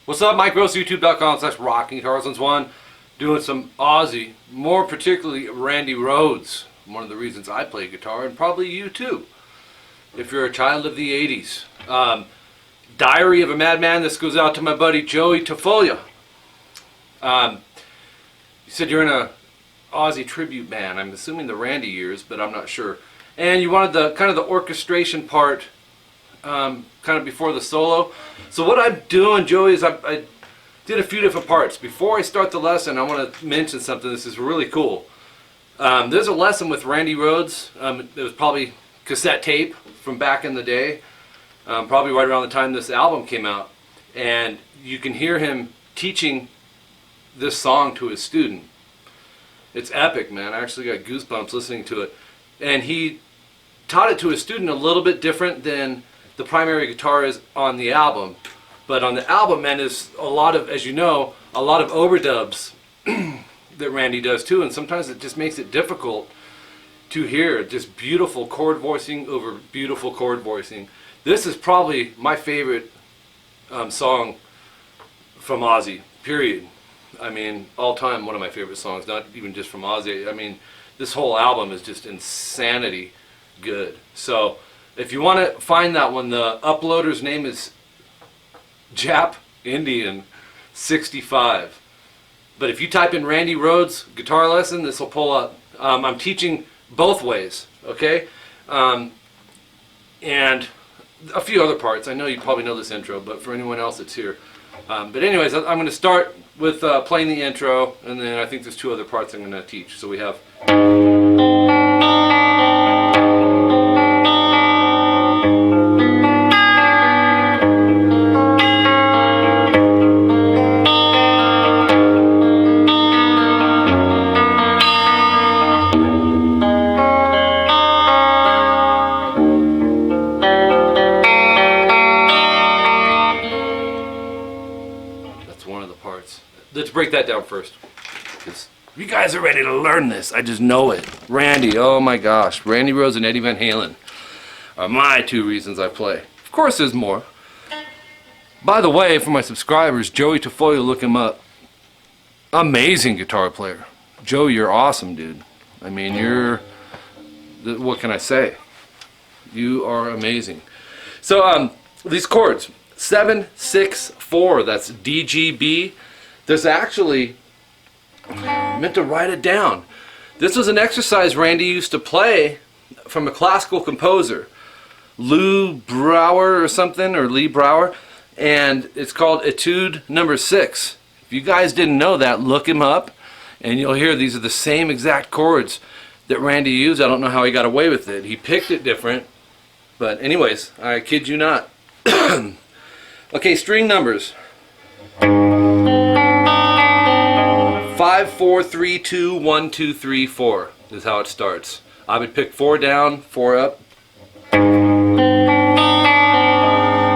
What's up, Mike Gross, youtube.com/rocking_guitars1, doing some Ozzy, more particularly Randy Rhoads. One of the reasons I play guitar, and probably you too, if you're a child of the 80s. Diary of a Madman, this goes out to my buddy Joey Tafolla. You said you're in a Ozzy tribute band. I'm assuming the Randy years, but I'm not sure. And you wanted the kind of the orchestration part kind of before the solo. So what I'm doing, Joey, is I did a few different parts. Before I start the lesson, I want to mention something. This is really cool. There's a lesson with Randy Rhoads. It was probably cassette tape from back in the day, probably right around the time this album came out. And you can hear him teaching this song to his student. It's epic, man. I actually got goosebumps listening to it. And he taught it to his student a little bit different than the primary guitar is on the album. But on the album, man, is a lot of, as you know, a lot of overdubs that Randy does too, and sometimes it just makes it difficult to hear. Just beautiful chord voicing over beautiful chord voicing. This is probably my favorite song from Ozzy, period. I mean, all time, one of my favorite songs, not even just from Ozzy. I mean, this whole album is just insanity good. So if you want to find that one, the uploader's name is Jap Indian 65. But if you type in Randy Rhoads guitar lesson, this will pull up. I'm teaching both ways, okay? And a few other parts. I know you probably know this intro, but for anyone else that's here. But anyways, I'm going to start with playing the intro, and then I think there's two other parts I'm going to teach. So we have... Let's break that down first, because you guys are ready to learn this. I just know it. Randy, oh my gosh. Randy Rhoads and Eddie Van Halen are my two reasons I play. Of course there's more. By the way, for my subscribers, Joey Tafolla, look him up. Amazing guitar player. Joe, you're awesome, dude. I mean, you're... what can I say? You are amazing. So, these chords. 7, 6, 4. That's D, G, B. There's actually, I meant to write it down. This was an exercise Randy used to play from a classical composer, Lou Brower or something, or Lee Brower, and it's called Etude number 6. If you guys didn't know that, look him up, and you'll hear these are the same exact chords that Randy used. I don't know how he got away with it. He picked it different, but anyways, I kid you not. Okay, string numbers. 5, 4, 3, 2, 1, 2, 3, 4 is how it starts. I would pick 4 down, 4 up.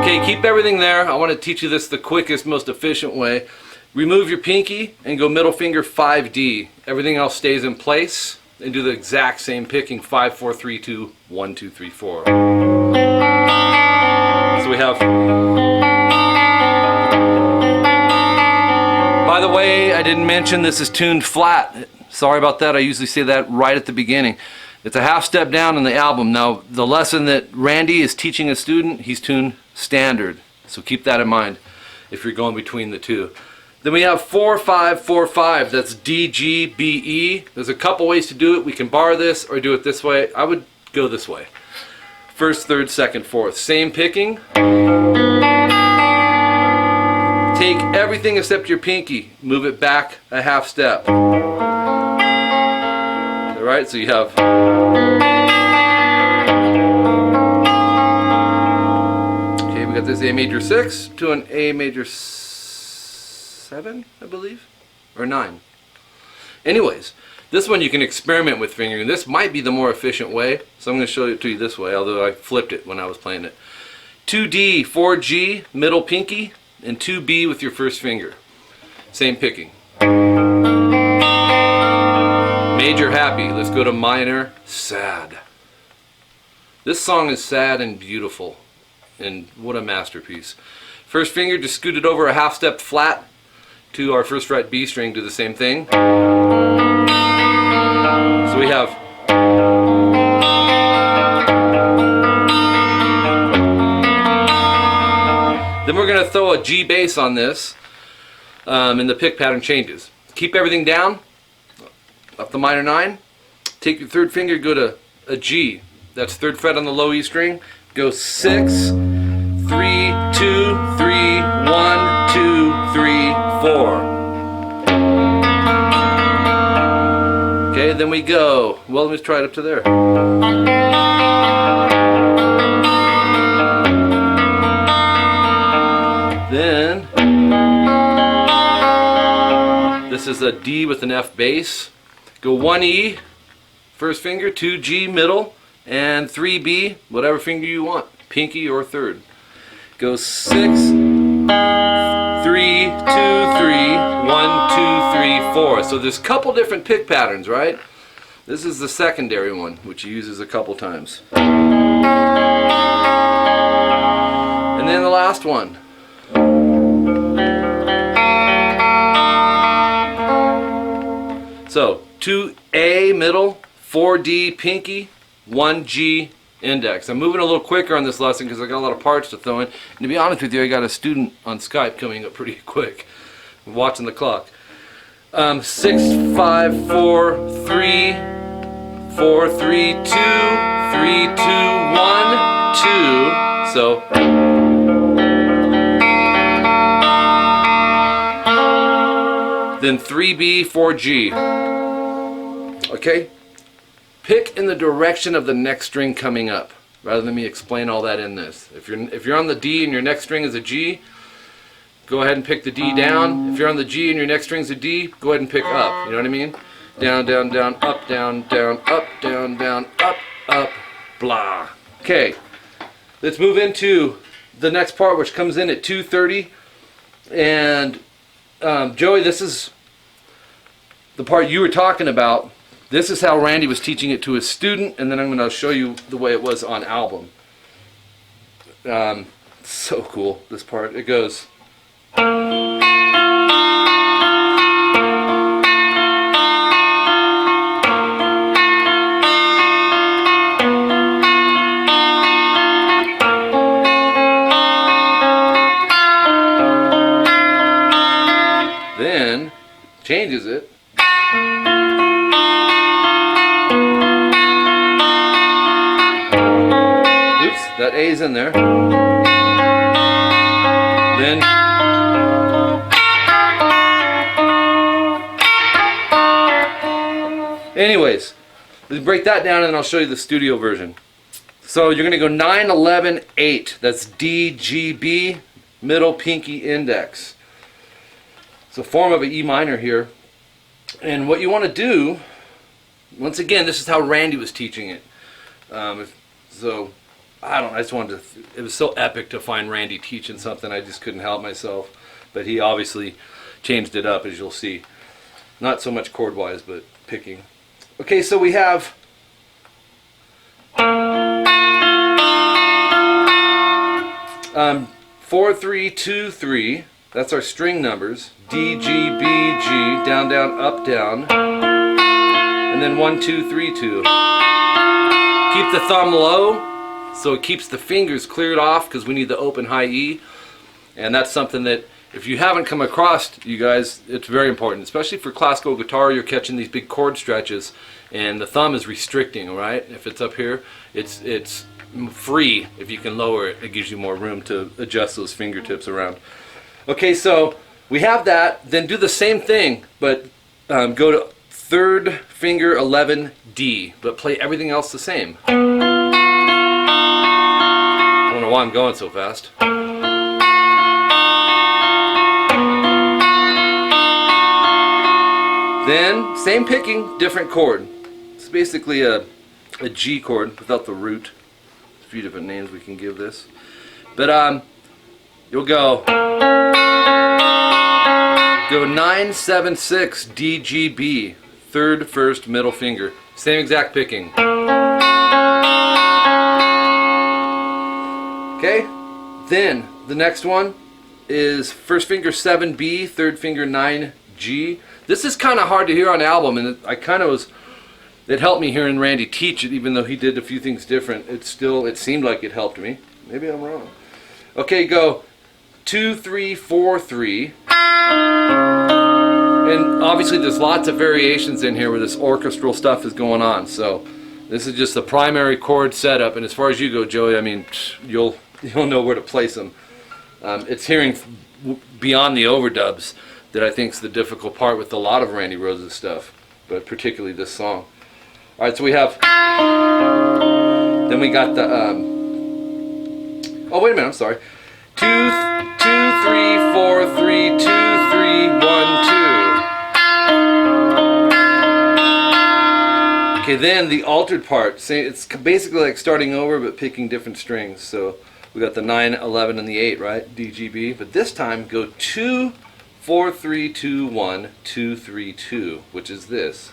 Okay, keep everything there. I want to teach you this the quickest, most efficient way. Remove your pinky and go middle finger 5D. Everything else stays in place, and do the exact same picking. 5, 4, 3, 2, 1, 2, 3, 4. So we have... By the way, I didn't mention this is tuned flat. Sorry about that. I usually say that right at the beginning. It's a half step down in the album. Now, the lesson that Randy is teaching a student, he's tuned standard. So keep that in mind if you're going between the two. Then we have 4, 5, 4, 5. That's D, G, B, E. There's a couple ways to do it. We can bar this or do it this way. I would go this way. First, third, second, fourth. Same picking. Take everything except your pinky, move it back a half step. Alright, so you have... Okay, we got this A major 6 to an A major 7, I believe? Or 9. Anyways, this one you can experiment with fingering. This might be the more efficient way, so I'm going to show it to you this way, although I flipped it when I was playing it. 2D, 4G, middle pinky, and 2B with your first finger. Same picking. Major happy. Let's go to minor sad. This song is sad and beautiful, and what a masterpiece. First finger, just scoot it over a half step flat to our first fret B string, do the same thing. So we have then we're going to throw a G bass on this, and the pick pattern changes. Keep everything down, up the minor 9. Take your third finger, go to a G. That's third fret on the low E string. Go 6, 3, 2, 3, 1, 2, 3, 4. Okay, then we go. Well, let me try it up to there. Then this is a D with an F bass. Go 1 E, first finger, 2 G middle, and 3 B, whatever finger you want, pinky or third. Go 6, 3, 2, 3, 1, 2, 3, 4. So there's a couple different pick patterns, right? This is the secondary one, which he uses a couple times. And then the last one. So 2 A middle, 4 D pinky, 1 G index. I'm moving a little quicker on this lesson because I got a lot of parts to throw in. And to be honest with you, I got a student on Skype coming up pretty quick. I'm watching the clock. 6, 5, 4, 3, 4, 3, 2, 3, 2, 1, 2. So then 3B, 4G. Okay? Pick in the direction of the next string coming up, rather than me explain all that in this. If you're on the D and your next string is a G, go ahead and pick the D down. If you're on the G and your next string's a D, go ahead and pick up. You know what I mean? Down, down, down, up, down, down, up, down, down, up, blah. Okay, let's move into the next part, which comes in at 2:30. And Joey, this is the part you were talking about. This is how Randy was teaching it to his student, and then I'm going to show you the way it was on album. So cool, this part. It goes. Then changes it. That A's in there. Then anyways, let's break that down and then I'll show you the studio version. So you're going to go 9, 11, 8. That's D, G, B, middle, pinky, index. It's a form of an E minor here. And what you want to do, once again, this is how Randy was teaching it. So I just wanted to, it was so epic to find Randy teaching something, I just couldn't help myself. But he obviously changed it up, as you'll see. Not so much chord wise, but picking. Okay, so we have 4, 3, 2, 3. That's our string numbers. D, G, B, G, down, down, up, down. And then 1, 2, 3, 2. Keep the thumb low, so it keeps the fingers cleared off, because we need the open high E. And that's something that, if you haven't come across, you guys, it's very important. Especially for classical guitar, you're catching these big chord stretches, and the thumb is restricting, right? If it's up here, it's free. If you can lower it, it gives you more room to adjust those fingertips around. Okay, so we have that. Then do the same thing, but go to third finger 11 D, but play everything else the same. I don't know why I'm going so fast. Then same picking, different chord. It's basically a G chord without the root. There's a few different names we can give this, but you'll go 9, 7, 6 D, G, B. Third, first, middle finger. Same exact picking. Okay? Then, the next one, is first finger 7B, third finger 9G. This is kind of hard to hear on the album, and it helped me hearing Randy teach it, even though he did a few things different. It seemed like it helped me. Maybe I'm wrong. Okay, go 2, 3, 4, 3. And obviously there's lots of variations in here where this orchestral stuff is going on. So this is just the primary chord setup, and as far as you go, Joey, I mean, you'll know where to place them. It's hearing beyond the overdubs that I think is the difficult part with a lot of Randy Rhoads' stuff, but particularly this song. All right, so we have. Then we got the. Oh wait a minute, I'm sorry. 2, 2, 3, 4, 3, 2, 3, 1, 2. Okay, then the altered part. It's basically like starting over but picking different strings. So we got the 9, 11, and the 8, right? D, G, B. But this time go 2, 4, 3, 2, 1, 2, 3, 2, which is this.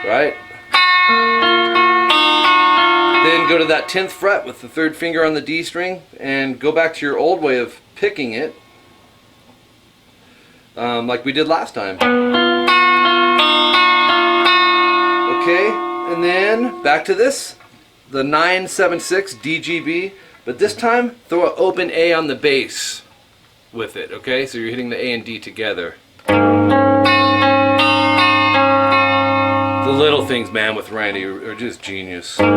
Right? Then go to that 10th fret with the third finger on the D string and go back to your old way of picking it, like we did last time. Okay, and then back to this, the 9, 7, 6 D, G, B, but this time throw an open A on the bass with it. Okay, so you're hitting the A and D together. The little things, man, with Randy are just genius. Okay,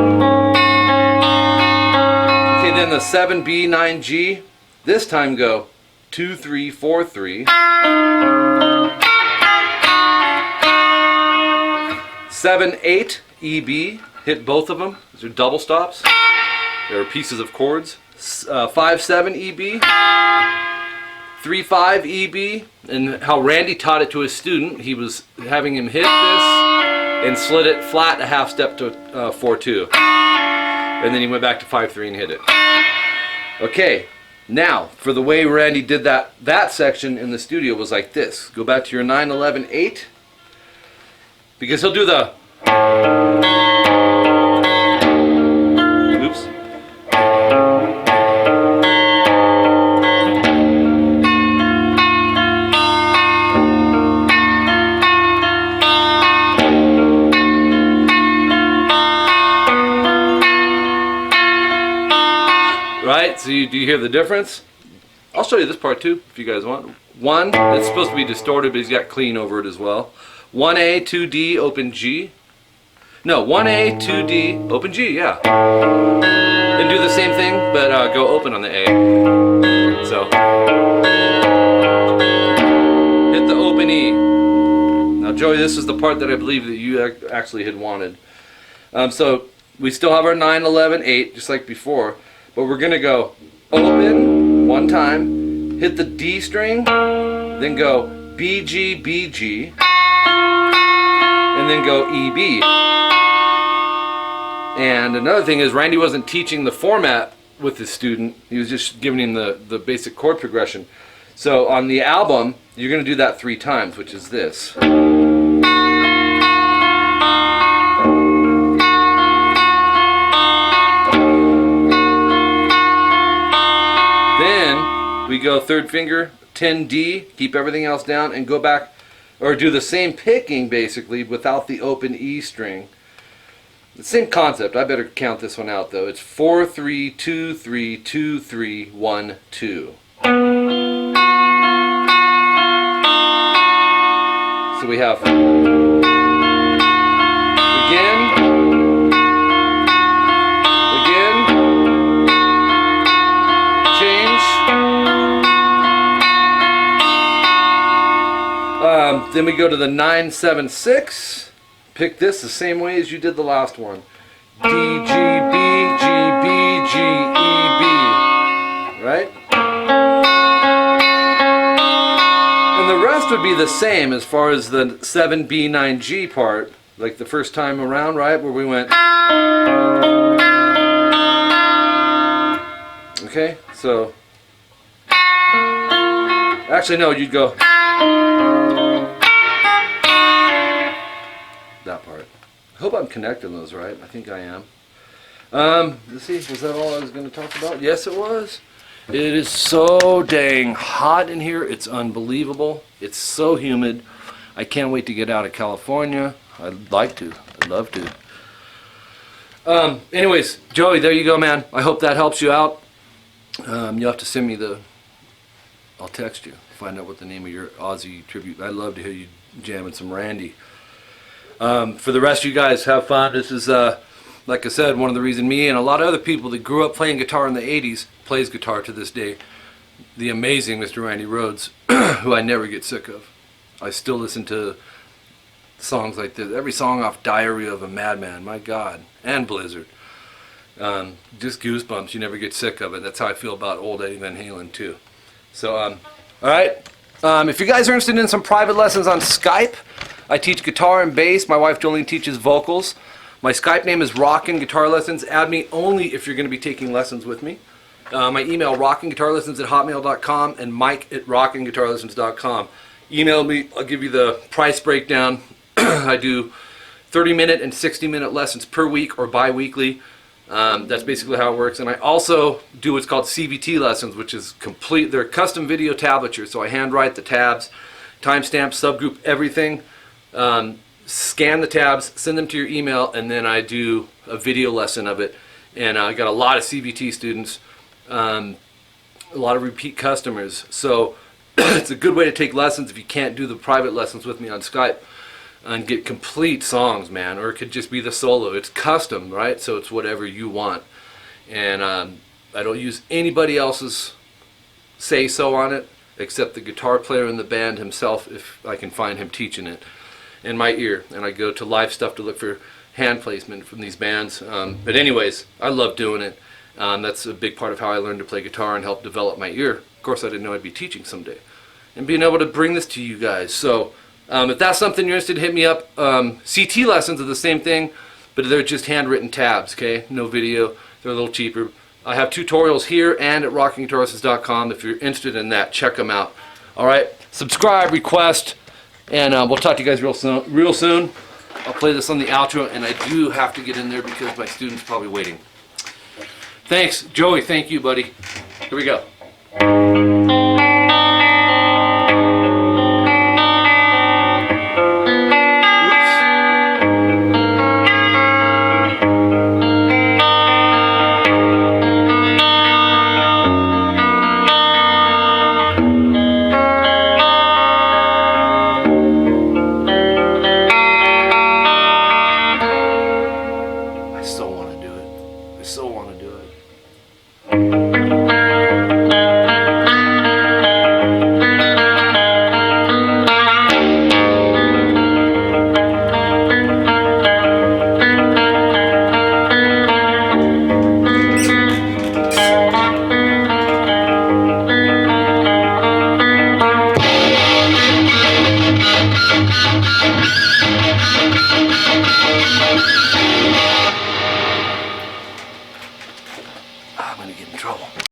then the 7B, 9G. This time go 2, 3, 4, 3. 7, 8, EB. Hit both of them. These are double stops. They are pieces of chords. 5, 7, EB. 3, 5, EB. And how Randy taught it to his student, he was having him hit this and slid it flat a half step to 4-2, and then he went back to 5-3 and hit it. Okay, now for the way Randy did that section in the studio was like this. Go back to your 9, 11, 8, because he'll do the. Oops. Right, so do you hear the difference? I'll show you this part too, if you guys want. 1, it's supposed to be distorted, but he's got clean over it as well. 1A, 2D, open G. No, 1A, 2D, open G, yeah. And do the same thing, but go open on the A. So, hit the open E. Now, Joey, this is the part that I believe that you actually had wanted. So, we still have our 9, 11, 8, just like before. But we're going to go open one time, hit the D string, then go B, G, B, G, and then go E, B. And another thing is Randy wasn't teaching the format with his student, he was just giving him the basic chord progression. So on the album, you're going to do that 3 times, which is this. We go third finger, 10D, keep everything else down, and go back, or do the same picking basically without the open E string. The same concept. I better count this one out though. It's 4, 3, 2, 3, 2, 3, 1, 2. So we have then we go to the 9, 7, 6. Pick this the same way as you did the last one. D, G, B, G, B, G, E, B. Right? And the rest would be the same as far as the 7B, 9G part, like the first time around, right? Where we went. Okay, so. Actually, no, you'd go. That part. I hope I'm connecting those right. I think I am. Let's see, was that all I was going to talk about? Yes, it was. It is so dang hot in here. It's unbelievable. It's so humid. I can't wait to get out of California. I'd like to. I'd love to. Anyways, Joey, there you go, man. I hope that helps you out. You'll have to send me the... I'll text you. Find out what the name of your Ozzy tribute. I'd love to hear you jamming some Randy. For the rest of you guys, have fun. This is, like I said, one of the reasons me and a lot of other people that grew up playing guitar in the 80s plays guitar to this day. The amazing Mr. Randy Rhoads, who I never get sick of. I still listen to songs like this. Every song off Diary of a Madman, my God, and Blizzard. Just goosebumps. You never get sick of it. That's how I feel about old Eddie Van Halen too. So, all right. If you guys are interested in some private lessons on Skype, I teach guitar and bass. My wife Jolene teaches vocals. My Skype name is Rockin' Guitar Lessons. Add me only if you're going to be taking lessons with me. My email, rockinguitarlessons@hotmail.com and mike@rockinguitarlessons.com. Email me. I'll give you the price breakdown. I do 30-minute and 60-minute lessons per week or bi-weekly. That's basically how it works. And I also do what's called CVT lessons, which is complete. They're custom video tablature. So I handwrite the tabs, timestamp, subgroup, everything. Scan the tabs, send them to your email, and then I do a video lesson of it. And I got a lot of CVT students, a lot of repeat customers. So it's a good way to take lessons if you can't do the private lessons with me on Skype and get complete songs, man. Or it could just be the solo. It's custom, right? So it's whatever you want. And I don't use anybody else's say-so on it except the guitar player in the band himself, if I can find him teaching it, and my ear. And I go to live stuff to look for hand placement from these bands. But anyways, I love doing it. That's a big part of how I learned to play guitar and help develop my ear. Of course, I didn't know I'd be teaching someday. And being able to bring this to you guys. So if that's something you're interested in, hit me up. CT lessons are the same thing, but they're just handwritten tabs, okay? No video. They're a little cheaper. I have tutorials here and at rockinguitarlessons.com. If you're interested in that, check them out. All right? Subscribe, request, and we'll talk to you guys real soon. I'll play this on the outro, and I do have to get in there because my student's probably waiting. Thanks, Joey. Thank you, buddy. Here we go.